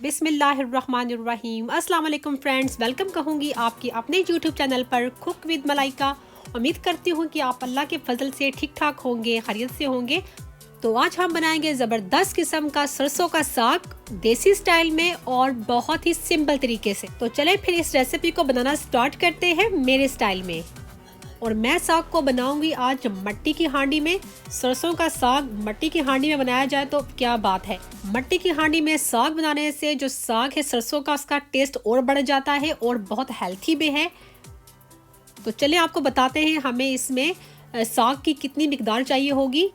बिस्मिल्लाहिर्रहमानिर्रहीम। अस्सलाम वालेकुम फ्रेंड्स, वेलकम कहूँगी आपकी अपने यूट्यूब चैनल पर कुक विद मलाइका। उम्मीद करती हूँ कि आप अल्लाह के फजल से ठीक ठाक होंगे, खैरियत से होंगे। तो आज हम बनाएंगे ज़बरदस्त किस्म का सरसों का साग देसी स्टाइल में और बहुत ही सिंपल तरीके से। तो चलें फिर इस रेसिपी को बनाना स्टार्ट करते हैं मेरे स्टाइल में। और मैं साग को बनाऊंगी आज मट्टी की हांडी में। सरसों का साग मट्टी की हांडी में बनाया जाए तो क्या बात है। मट्टी की हांडी में साग बनाने से जो साग है सरसों का, उसका टेस्ट और बढ़ जाता है और बहुत हेल्थी भी है। तो चलिए आपको बताते हैं हमें इसमें साग की कितनी मिकदार चाहिए होगी।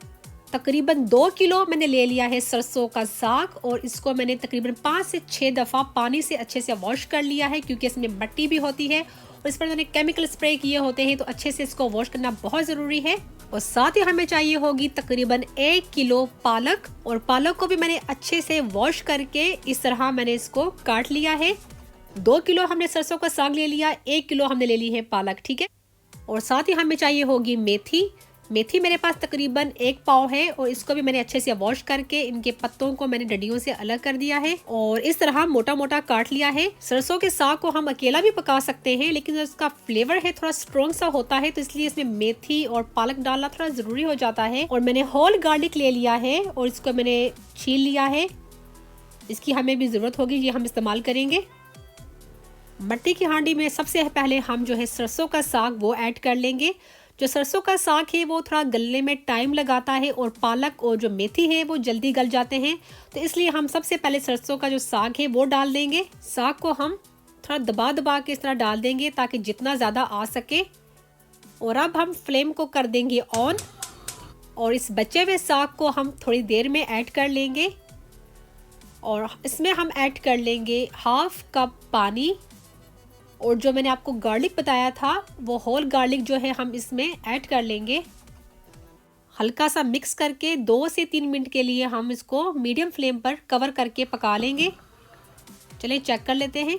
तकरीबन 2 किलो मैंने ले लिया है सरसों का साग और इसको मैंने तकरीबन 5 से 6 दफ़ा पानी से अच्छे से वॉश कर लिया है, क्योंकि इसमें मट्टी भी होती है और इस पर मैंने केमिकल स्प्रे किए होते हैं, तो अच्छे से इसको वॉश करना बहुत ज़रूरी है। और साथ ही हमें चाहिए होगी तकरीबन 1 किलो पालक, और पालक को भी मैंने अच्छे से वॉश करके इस तरह मैंने इसको काट लिया है। 2 किलो हमने सरसों का साग ले लिया, 1 किलो हमने ले ली है पालक, ठीक है। और साथ ही हमें चाहिए होगी मेथी। मेथी मेरे पास तकरीबन 1 पाव है और इसको भी मैंने अच्छे से वॉश करके इनके पत्तों को मैंने डंडियों से अलग कर दिया है और इस तरह मोटा मोटा काट लिया है। सरसों के साग को हम अकेला भी पका सकते हैं, लेकिन इसका फ्लेवर है थोड़ा स्ट्रॉन्ग सा होता है, तो इसलिए इसमें मेथी और पालक डालना थोड़ा जरूरी हो जाता है। और मैंने होल गार्लिक ले लिया है और इसको मैंने छील लिया है। इसकी हमें भी जरूरत होगी, ये हम इस्तेमाल करेंगे। मट्टी की हांडी में सबसे पहले हम जो है सरसों का साग वो ऐड कर लेंगे। जो सरसों का साग है वो थोड़ा गलने में टाइम लगाता है और पालक और जो मेथी है वो जल्दी गल जाते हैं, तो इसलिए हम सबसे पहले सरसों का जो साग है वो डाल देंगे। साग को हम थोड़ा दबा दबा के इस तरह डाल देंगे ताकि जितना ज़्यादा आ सके। और अब हम फ्लेम को कर देंगे ऑन और इस बचे हुए साग को हम थोड़ी देर में ऐड कर लेंगे और इसमें हम ऐड कर लेंगे 1/2 कप पानी। और जो मैंने आपको गार्लिक बताया था वो होल गार्लिक जो है हम इसमें ऐड कर लेंगे। हल्का सा मिक्स करके 2 से 3 मिनट के लिए हम इसको मीडियम फ्लेम पर कवर करके पका लेंगे। चलिए चेक कर लेते हैं।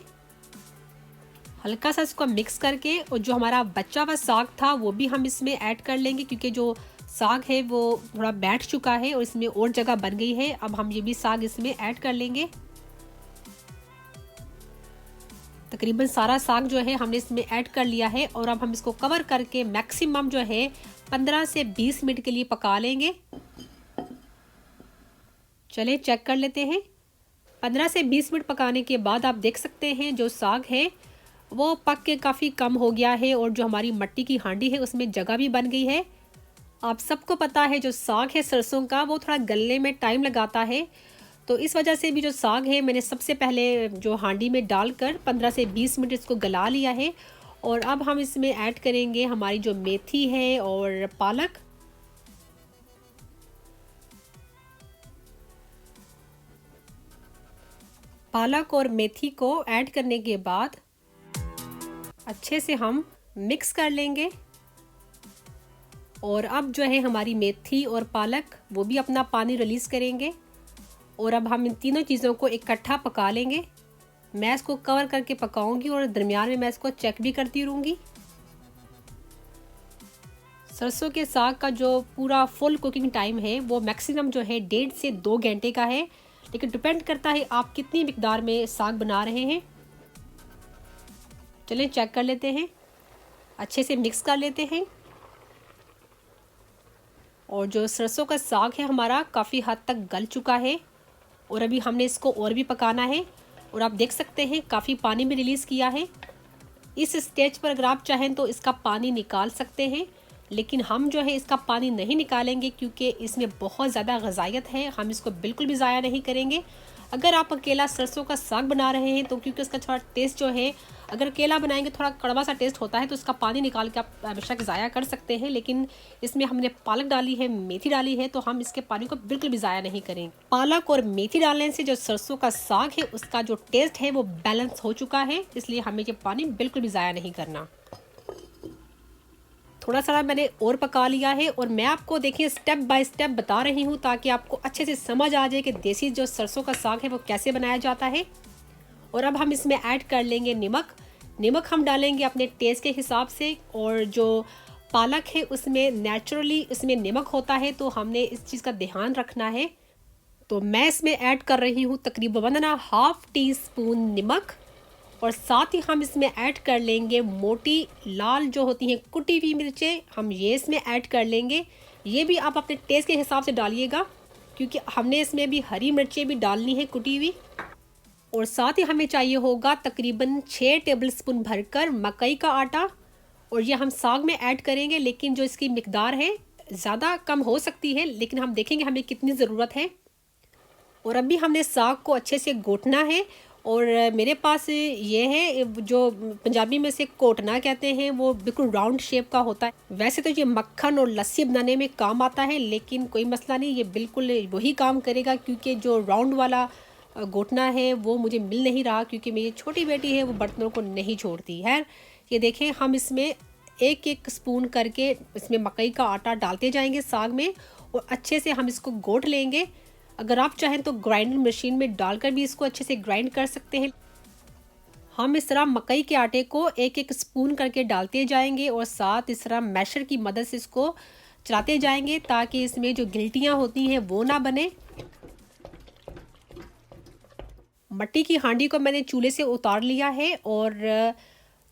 हल्का सा इसको मिक्स करके और जो हमारा बचा हुआ साग था वो भी हम इसमें ऐड कर लेंगे, क्योंकि जो साग है वो थोड़ा बैठ चुका है और इसमें और जगह बन गई है। अब हम ये भी साग इसमें ऐड कर लेंगे। तकरीबन सारा साग जो है हमने इसमें ऐड कर लिया है और अब हम इसको कवर करके मैक्सिमम जो है 15 से 20 मिनट के लिए पका लेंगे। चलिए चेक कर लेते हैं। 15 से 20 मिनट पकाने के बाद आप देख सकते हैं जो साग है वो पक के काफ़ी कम हो गया है और जो हमारी मट्टी की हांडी है उसमें जगह भी बन गई है। आप सबको पता है जो साग है सरसों का वो थोड़ा गलने में टाइम लगाता है, तो इस वजह से भी जो साग है मैंने सबसे पहले जो हांडी में डालकर 15 से 20 मिनट इसको गला लिया है। और अब हम इसमें ऐड करेंगे हमारी जो मेथी है और पालक। पालक और मेथी को ऐड करने के बाद अच्छे से हम मिक्स कर लेंगे। और अब जो है हमारी मेथी और पालक वो भी अपना पानी रिलीज़ करेंगे और अब हम इन तीनों चीज़ों को इकट्ठा पका लेंगे। मैं इसको कवर करके पकाऊंगी और दरमियान में मैं इसको चेक भी करती रहूँगी। सरसों के साग का जो पूरा फुल कुकिंग टाइम है वो मैक्सिमम जो है 1.5 से 2 घंटे का है, लेकिन डिपेंड करता है आप कितनी मिकदार में साग बना रहे हैं। चलिए चेक कर लेते हैं। अच्छे से मिक्स कर लेते हैं। और जो सरसों का साग है हमारा काफ़ी हद तक गल चुका है और अभी हमने इसको और भी पकाना है। और आप देख सकते हैं काफ़ी पानी भी रिलीज़ किया है। इस स्टेज पर अगर आप चाहें तो इसका पानी निकाल सकते हैं, लेकिन हम जो है इसका पानी नहीं निकालेंगे क्योंकि इसमें बहुत ज़्यादा ग़िज़ायत है, हम इसको बिल्कुल भी ज़ाया नहीं करेंगे। अगर आप अकेला सरसों का साग बना रहे हैं तो क्योंकि उसका थोड़ा टेस्ट जो है, अगर अकेला बनाएंगे थोड़ा कड़वा सा टेस्ट होता है, तो इसका पानी निकाल के आप बेशक ज़ाया कर सकते हैं। लेकिन इसमें हमने पालक डाली है, मेथी डाली है, तो हम इसके पानी को बिल्कुल भी ज़ाया नहीं करेंगे। पालक और मेथी डालने से जो सरसों का साग है उसका जो टेस्ट है वो बैलेंस हो चुका है, इसलिए हमें ये पानी बिल्कुल भी ज़ाया नहीं करना। थोड़ा सा मैंने और पका लिया है और मैं आपको देखिए स्टेप बाय स्टेप बता रही हूँ ताकि आपको अच्छे से समझ आ जाए कि देसी जो सरसों का साग है वो कैसे बनाया जाता है। और अब हम इसमें ऐड कर लेंगे नमक। नमक हम डालेंगे अपने टेस्ट के हिसाब से, और जो पालक है उसमें नेचुरली उसमें नमक होता है, तो हमने इस चीज़ का ध्यान रखना है। तो मैं इसमें ऐड कर रही हूँ तकरीबन ना हाफ़ टी स्पून नमक, और साथ ही हम इसमें ऐड कर लेंगे मोटी लाल जो होती हैं कुटी हुई मिर्चें, हम ये इसमें ऐड कर लेंगे। ये भी आप अपने टेस्ट के हिसाब से डालिएगा, क्योंकि हमने इसमें भी हरी मिर्चें भी डालनी है कुटी हुई। और साथ ही हमें चाहिए होगा तकरीबन 6 टेबलस्पून भरकर मकई का आटा, और ये हम साग में ऐड करेंगे, लेकिन जो इसकी मिकदार है ज़्यादा कम हो सकती है, लेकिन हम देखेंगे हमें कितनी ज़रूरत है। और अभी हमने साग को अच्छे से घोटना है, और मेरे पास ये है जो पंजाबी में से कोटना कहते हैं, वो बिल्कुल राउंड शेप का होता है। वैसे तो ये मक्खन और लस्सी बनाने में काम आता है, लेकिन कोई मसला नहीं, ये बिल्कुल वही काम करेगा, क्योंकि जो राउंड वाला घोटना है वो मुझे मिल नहीं रहा, क्योंकि मेरी छोटी बेटी है वो बर्तनों को नहीं छोड़ती है। ये देखें, हम इसमें एक एक स्पून करके इसमें मकई का आटा डालते जाएंगे साग में, और अच्छे से हम इसको घोट लेंगे। अगर आप चाहें तो ग्राइंडर मशीन में डालकर भी इसको अच्छे से ग्राइंड कर सकते हैं। हम इस तरह मकई के आटे को एक एक स्पून करके डालते जाएंगे, और साथ इस तरह मैशर की मदद से इसको चलाते जाएंगे, ताकि इसमें जो गिल्टियाँ होती हैं वो ना बने। मट्टी की हांडी को मैंने चूल्हे से उतार लिया है, और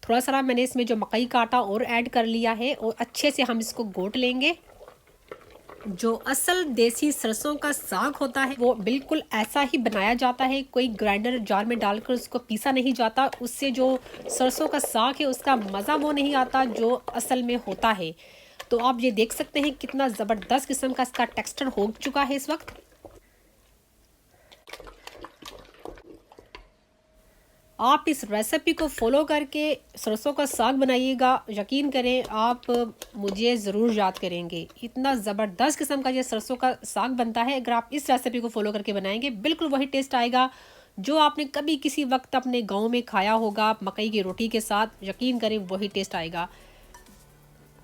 थोड़ा सा मैंने इसमें जो मकई का आटा और ऐड कर लिया है, और अच्छे से हम इसको घोट लेंगे। जो असल देसी सरसों का साग होता है वो बिल्कुल ऐसा ही बनाया जाता है, कोई ग्राइंडर जार में डालकर उसको पीसा नहीं जाता। उससे जो सरसों का साग है उसका मज़ा वो नहीं आता जो असल में होता है। तो आप ये देख सकते हैं कितना ज़बरदस्त किस्म का इसका टेक्सचर हो चुका है इस वक्त। आप इस रेसिपी को फॉलो करके सरसों का साग बनाइएगा, यकीन करें आप मुझे ज़रूर याद करेंगे। इतना ज़बरदस्त किस्म का ये सरसों का साग बनता है, अगर आप इस रेसिपी को फॉलो करके बनाएंगे बिल्कुल वही टेस्ट आएगा जो आपने कभी किसी वक्त अपने गांव में खाया होगा मकई की रोटी के साथ। यकीन करें वही टेस्ट आएगा।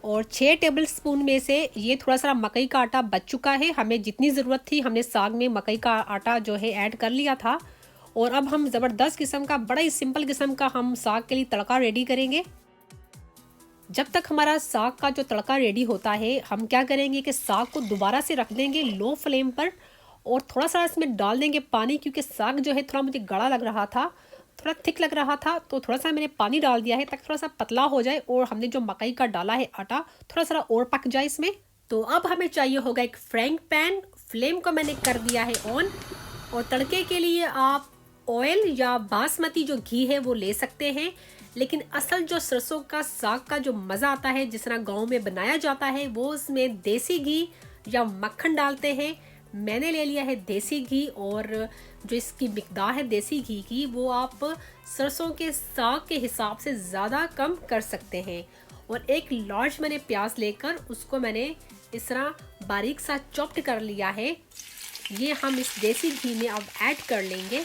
और 6 टेबल स्पून में से ये थोड़ा सा मकई का आटा बच चुका है। हमें जितनी ज़रूरत थी हमने साग में मकई का आटा जो है ऐड कर लिया था। और अब हम ज़बरदस्त किस्म का, बड़ा ही सिंपल किस्म का हम साग के लिए तड़का रेडी करेंगे। जब तक हमारा साग का जो तड़का रेडी होता है, हम क्या करेंगे कि साग को दोबारा से रख देंगे लो फ्लेम पर, और थोड़ा सा इसमें डाल देंगे पानी, क्योंकि साग जो है थोड़ा मुझे गाढ़ा लग रहा था, थोड़ा थिक लग रहा था, तो थोड़ा सा मैंने पानी डाल दिया है ताकि थोड़ा सा पतला हो जाए, और हमने जो मकई का डाला है आटा थोड़ा सा और पक जाए इसमें। तो अब हमें चाहिए होगा एक फ्राइंग पैन। फ्लेम को मैंने कर दिया है ऑन, और तड़के के लिए आप ऑयल या बासमती जो घी है वो ले सकते हैं, लेकिन असल जो सरसों का साग का जो मज़ा आता है जिस तरह गाँव में बनाया जाता है वो उसमें देसी घी या मक्खन डालते हैं। मैंने ले लिया है देसी घी, और जो इसकी मिकदार है देसी घी की वो आप सरसों के साग के हिसाब से ज़्यादा कम कर सकते हैं। और एक लार्ज मैंने प्याज लेकर उसको मैंने इस तरह बारीक सा चॉप्ड कर लिया है। ये हम इस देसी घी में अब ऐड कर लेंगे,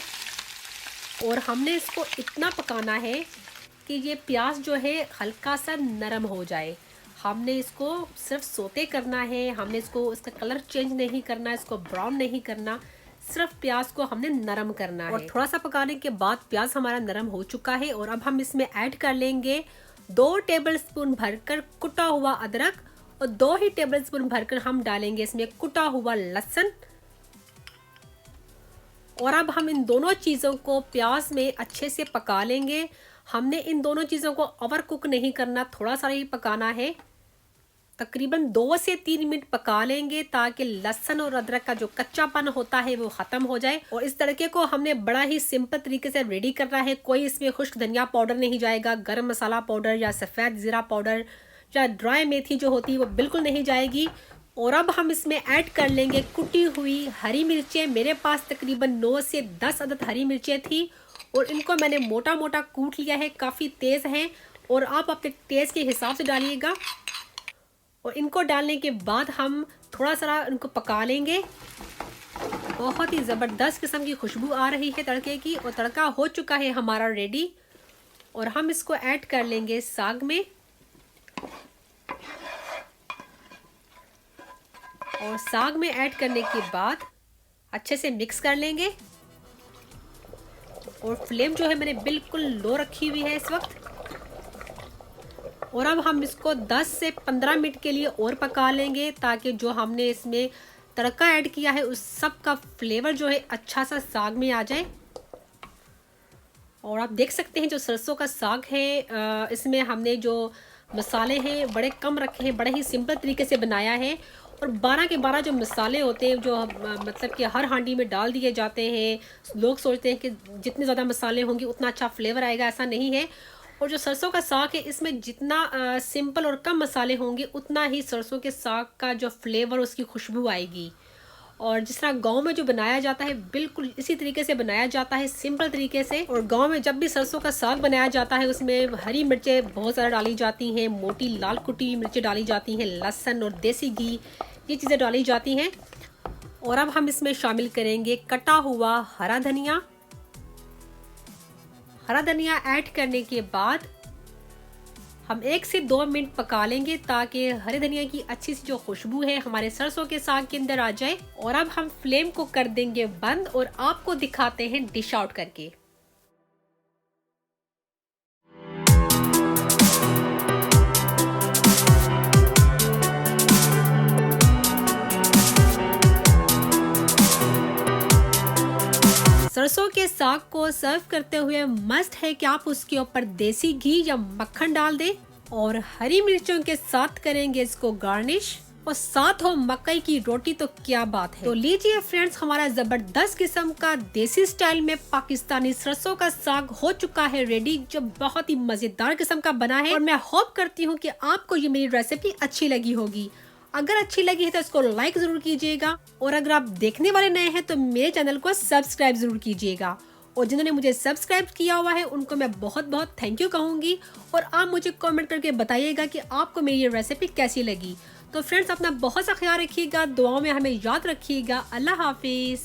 और हमने इसको इतना पकाना है कि ये प्याज जो है हल्का सा नरम हो जाए। हमने इसको सिर्फ सोते करना है, हमने इसका कलर चेंज नहीं करना, इसको ब्राउन नहीं करना, सिर्फ प्याज को हमने नरम करना है। और थोड़ा सा पकाने के बाद प्याज हमारा नरम हो चुका है, और अब हम इसमें ऐड कर लेंगे 2 टेबलस्पून भरकर कुटा हुआ अदरक, और 2 ही टेबलस्पून भरकर हम डालेंगे इसमें कुटा हुआ लहसुन। और अब हम इन दोनों चीज़ों को प्याज में अच्छे से पका लेंगे। हमने इन दोनों चीज़ों को ओवर कुक नहीं करना, थोड़ा सा ही पकाना है। तकरीबन 2 से 3 मिनट पका लेंगे ताकि लहसुन और अदरक का जो कच्चापन होता है वो ख़त्म हो जाए। और इस तड़के को हमने बड़ा ही सिंपल तरीके से रेडी करना है। कोई इसमें खुश्क धनिया पाउडर नहीं जाएगा, गरम मसाला पाउडर या सफ़ेद ज़ीरा पाउडर या ड्राई मेथी जो होती है वो बिल्कुल नहीं जाएगी। और अब हम इसमें ऐड कर लेंगे कुटी हुई हरी मिर्चें। मेरे पास तकरीबन 9 से 10 अदद हरी मिर्चें थी, और इनको मैंने मोटा मोटा कूट लिया है, काफ़ी तेज़ हैं, और आप अपने टेस्ट के हिसाब से डालिएगा। और इनको डालने के बाद हम थोड़ा सा इनको पका लेंगे। बहुत ही ज़बरदस्त किस्म की खुशबू आ रही है तड़के की, और तड़का हो चुका है हमारा रेडी। और हम इसको ऐड कर लेंगे साग में, और साग में ऐड करने के बाद अच्छे से मिक्स कर लेंगे। और फ्लेम जो है मैंने बिल्कुल लो रखी हुई है इस वक्त। और अब हम इसको 10 से 15 मिनट के लिए और पका लेंगे, ताकि जो हमने इसमें तड़का ऐड किया है उस सब का फ्लेवर जो है अच्छा सा साग में आ जाए। और आप देख सकते हैं जो सरसों का साग है इसमें हमने जो मसाले हैं बड़े कम रखे हैं, बड़े ही सिंपल तरीके से बनाया है। और 12 के 12 जो मसाले होते हैं जो मतलब कि हर हांडी में डाल दिए जाते हैं। लोग सोचते हैं कि जितने ज़्यादा मसाले होंगे उतना अच्छा फ्लेवर आएगा, ऐसा नहीं है। और जो सरसों का साग है इसमें जितना सिंपल और कम मसाले होंगे उतना ही सरसों के साग का जो फ्लेवर, उसकी खुशबू आएगी। और जिस तरह गांव में जो बनाया जाता है बिल्कुल इसी तरीके से बनाया जाता है, सिंपल तरीके से। और गांव में जब भी सरसों का साग बनाया जाता है उसमें हरी मिर्चें बहुत ज़्यादा डाली जाती हैं, मोटी लाल कुटी हुई मिर्चें डाली जाती हैं, लहसुन और देसी घी, ये चीज़ें डाली जाती हैं। और अब हम इसमें शामिल करेंगे कटा हुआ हरा धनिया। हरा धनिया ऐड करने के बाद हम 1 से 2 मिनट पका लेंगे ताकि हरे धनिया की अच्छी सी जो खुशबू है हमारे सरसों के साग के अंदर आ जाए। और अब हम फ्लेम को कर देंगे बंद और आपको दिखाते हैं डिश आउट करके। सरसों के साग को सर्व करते हुए मस्ट है कि आप उसके ऊपर देसी घी या मक्खन डाल दें और हरी मिर्चों के साथ करेंगे इसको गार्निश, और साथ हो मकई की रोटी, तो क्या बात है। तो लीजिए फ्रेंड्स, हमारा जबरदस्त किस्म का देसी स्टाइल में पाकिस्तानी सरसों का साग हो चुका है रेडी, जो बहुत ही मजेदार किस्म का बना है। और मैं होप करती हूँ कि आपको ये मेरी रेसिपी अच्छी लगी होगी। अगर अच्छी लगी है तो इसको लाइक जरूर कीजिएगा, और अगर आप देखने वाले नए हैं तो मेरे चैनल को सब्सक्राइब जरूर कीजिएगा। और जिन्होंने मुझे सब्सक्राइब किया हुआ है उनको मैं बहुत बहुत थैंक यू कहूँगी। और आप मुझे कमेंट करके बताइएगा कि आपको मेरी ये रेसिपी कैसी लगी। तो फ्रेंड्स, अपना बहुत सा ख्याल रखिएगा, दुआओं में हमें याद रखिएगा। अल्लाह हाफिज़।